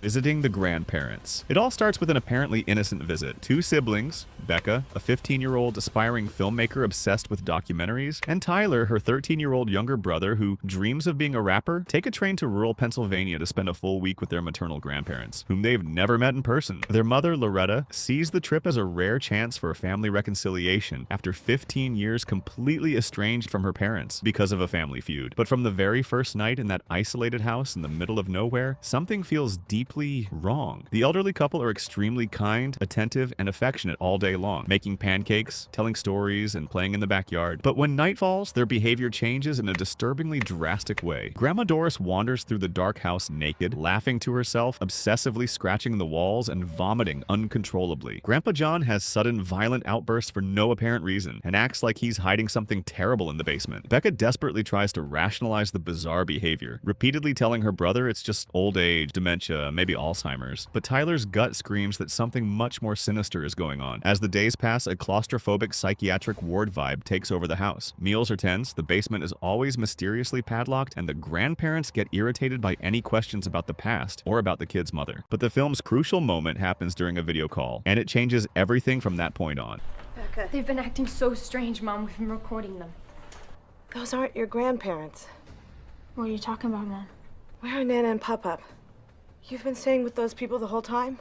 Visiting the grandparents. It all starts with an apparently innocent visit. Two siblings, Becca, a 15-year-old aspiring filmmaker obsessed with documentaries, and Tyler, her 13-year-old younger brother who dreams of being a rapper, take a train to rural Pennsylvania to spend a full week with their maternal grandparents, whom they've never met in person. Their mother, Loretta, sees the trip as a rare chance for a family reconciliation after 15 years completely estranged from her parents because of a family feud. But from the very first night in that isolated house in the middle of nowhere, something feels deeply wrong. The elderly couple are extremely kind, attentive, and affectionate all day long, making pancakes, telling stories, and playing in the backyard. But when night falls, their behavior changes in a disturbingly drastic way. Grandma Doris wanders through the dark house naked, laughing to herself, obsessively scratching the walls, and vomiting uncontrollably. Grandpa John has sudden violent outbursts for no apparent reason, and acts like he's hiding something terrible in the basement. Becca desperately tries to rationalize the bizarre behavior, repeatedly telling her brother it's just old age, dementia, maybe Alzheimer's. But Tyler's gut screams that something much more sinister is going on. As the days pass, a claustrophobic psychiatric ward vibe takes over the house. Meals are tense, the basement is always mysteriously padlocked, and the grandparents get irritated by any questions about the past or about the kid's mother. But the film's crucial moment happens during a video call, and it changes everything from that point on. Becca. They've been acting so strange, Mom. We've been recording them. Those aren't your grandparents. What are you talking about, Mom? Where are Nana and Pop-Up? You've been staying with those people the whole time?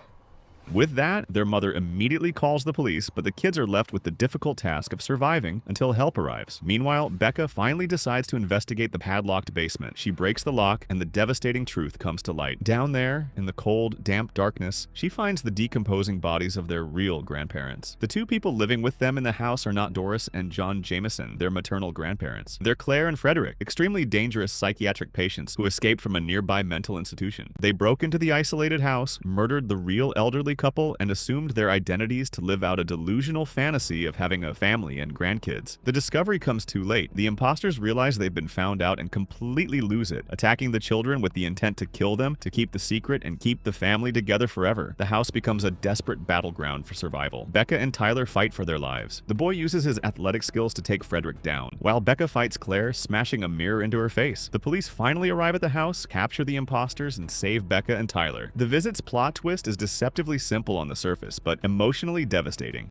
With that, their mother immediately calls the police, but the kids are left with the difficult task of surviving until help arrives. Meanwhile, Becca finally decides to investigate the padlocked basement. She breaks the lock, and the devastating truth comes to light. Down there, in the cold, damp darkness, she finds the decomposing bodies of their real grandparents. The two people living with them in the house are not Doris and John Jameson, their maternal grandparents. They're Claire and Frederick, extremely dangerous psychiatric patients who escaped from a nearby mental institution. They broke into the isolated house, murdered the real elderly couple, and assumed their identities to live out a delusional fantasy of having a family and grandkids. The discovery comes too late. The imposters realize they've been found out and completely lose it, attacking the children with the intent to kill them, to keep the secret, and keep the family together forever. The house becomes a desperate battleground for survival. Becca and Tyler fight for their lives. The boy uses his athletic skills to take Frederick down, while Becca fights Claire, smashing a mirror into her face. The police finally arrive at the house, capture the imposters, and save Becca and Tyler. The visit's plot twist is deceptively simple on the surface, but emotionally devastating.